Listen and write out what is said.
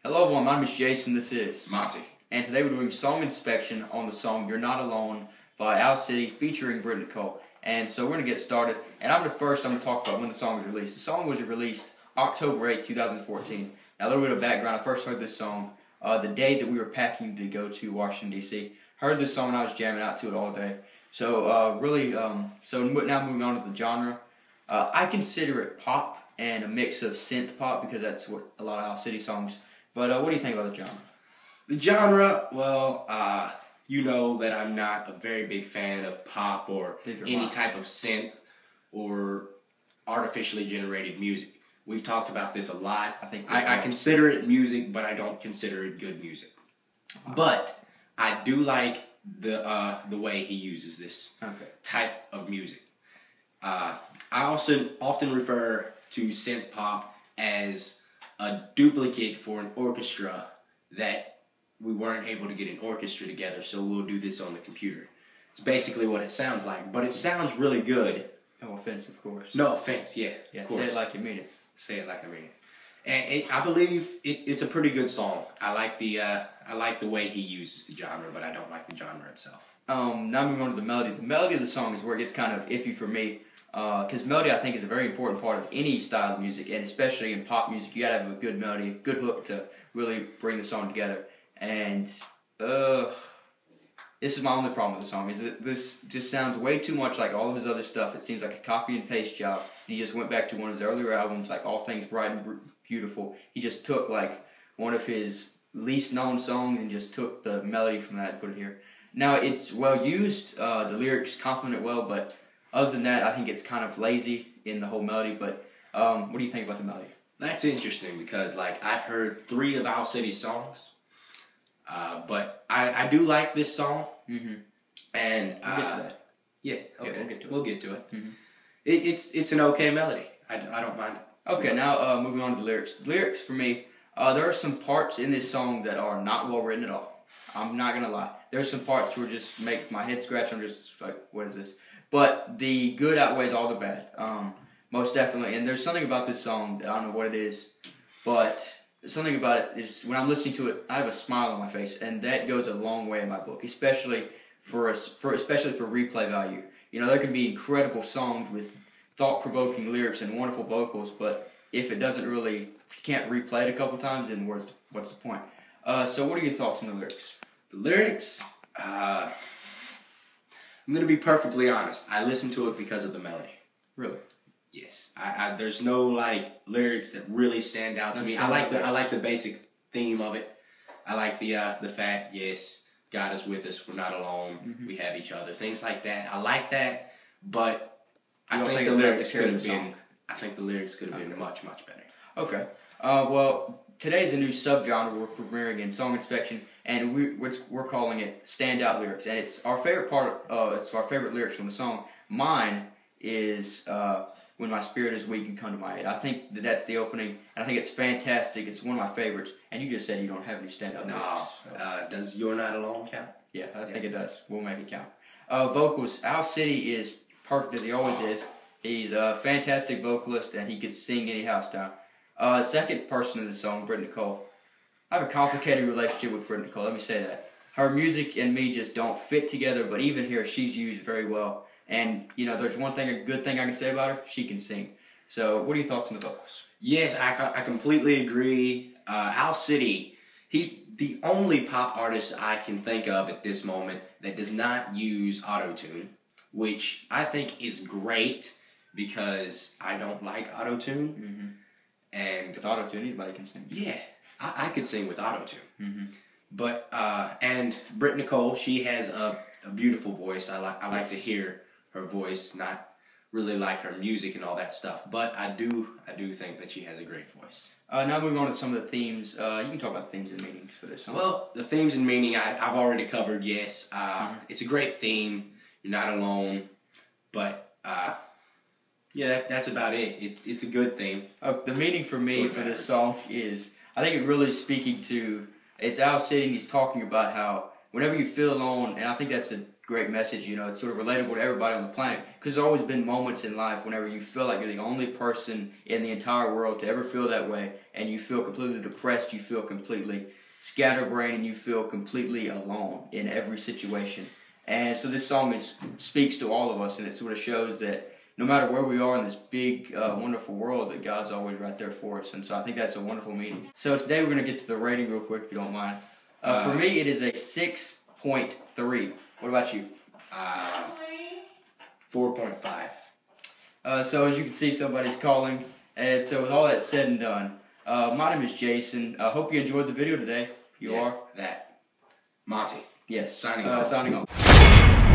Hello everyone, my name is Jason, this is Monty. And today we're doing song inspection on the song You're Not Alone by Owl City featuring Britt Nicole. And so we're going to get started, and I'm going to talk about when the song was released. The song was released October 8, 2014. Now a little bit of background, I first heard this song the day that we were packing to go to Washington, D.C. Heard this song and I was jamming out to it all day. So so now moving on to the genre. I consider it pop and a mix of synth pop because that's what a lot of Owl City songs. But what do you think about the genre? The genre, well, you know that I'm not a very big fan of pop or any type of synth or artificially generated music. We've talked about this a lot. I consider it music, but I don't consider it good music. But I do like the way he uses this type of music. I also often refer to synth pop as a duplicate for an orchestra that we weren't able to get an orchestra together, so we'll do this on the computer. It's basically what it sounds like, but it sounds really good. No offense, of course. No offense, yeah. Say it like you mean it. Say it like I mean it. And I believe it's a pretty good song. I like the way he uses the genre, but I don't like the genre itself. Now moving on to the melody. The melody of the song is where it gets kind of iffy for me. Because melody, I think, is a very important part of any style of music, and especially in pop music, you gotta have a good melody, a good hook to really bring the song together. And this is my only problem with the song: is that this just sounds way too much like all of his other stuff. It seems like a copy and paste job. He just went back to one of his earlier albums, like All Things Bright and Beautiful. He just took like one of his least known songs and just took the melody from that and put it here. Now it's well used. The lyrics complement it well, but other than that, I think it's kind of lazy in the whole melody, but what do you think about the melody? That's interesting because, like, I've heard 3 of Owl City's songs, but I do like this song, and we'll get to that. Yeah, okay, yeah, we'll get to it. It's an okay melody. I don't mind it. Okay, now moving on to the lyrics. The lyrics, for me, there are some parts in this song that are not well written at all. I'm not going to lie. There's some parts where just make my head scratch. I'm just like, what is this? But the good outweighs all the bad, most definitely. And there's something about this song, I don't know what it is, but something about it is when I'm listening to it, I have a smile on my face, and that goes a long way in my book, especially for replay value. You know, there can be incredible songs with thought-provoking lyrics and wonderful vocals, but if you can't replay it a couple times, then what's the point? So what are your thoughts on the lyrics? The lyrics, I'm going to be perfectly honest. I listened to it because of the melody. Really? Yes. There's no like lyrics that really stand out to me. I like the basic theme of it. I like the fact, yes, God is with us. We're not alone. We have each other. Things like that. I like that, but I think the lyrics could have been. I think the lyrics could have been much better. Okay. Well, today's a new subgenre we're premiering in song inspection, and we're calling it standout lyrics, and it's our favorite part. It's our favorite lyrics from the song. Mine is "When My Spirit Is Weak and Come to My Aid." I think that's the opening, and I think it's fantastic. It's one of my favorites. And you just said you don't have any standout lyrics. So. Does "You're Not Alone" count? Yeah, I think it does. We'll make it count. Vocals. Owl City is perfect as he always is. He's a fantastic vocalist, and he could sing any house down. Second person in the song, Britt Nicole. I have a complicated relationship with Britt Nicole, let me say that. Her music and me just don't fit together, but even here, she's used very well. And, you know, there's a good thing I can say about her, she can sing. So, what are your thoughts on the vocals? Yes, I completely agree. Owl City, he's the only pop artist I can think of at this moment that does not use auto-tune, which I think is great because I don't like auto-tune. And with auto-tune, anybody can sing. Yeah, I could sing with auto-tune. But and Britt Nicole, she has a beautiful voice. I like to hear her voice, not really like her music and all that stuff. But I do think that she has a great voice. Now moving on to some of the themes. You can talk about themes and meanings for this song. Well, the themes and meaning I've already covered. Yes, it's a great theme. You're not alone, but. Yeah, that's about it. It's a good theme. The meaning for me for this song is, I think it really speaking to, it's Owl City, and he's talking about how whenever you feel alone, and I think that's a great message. You know, it's sort of relatable to everybody on the planet, because there's always been moments in life whenever you feel like you're the only person in the entire world to ever feel that way, and you feel completely depressed, you feel completely scatterbrained, and you feel completely alone in every situation. And so this song speaks to all of us, and it sort of shows that no matter where we are in this big, wonderful world, that God's always right there for us. And so I think that's a wonderful meaning. So today we're going to get to the rating real quick, if you don't mind. For me, it is a 6.3. What about you? 4.5. So as you can see, somebody's calling. And so with all that said and done, my name is Jason. I hope you enjoyed the video today. You are? That. Monty. Yes. Signing off. Signing off.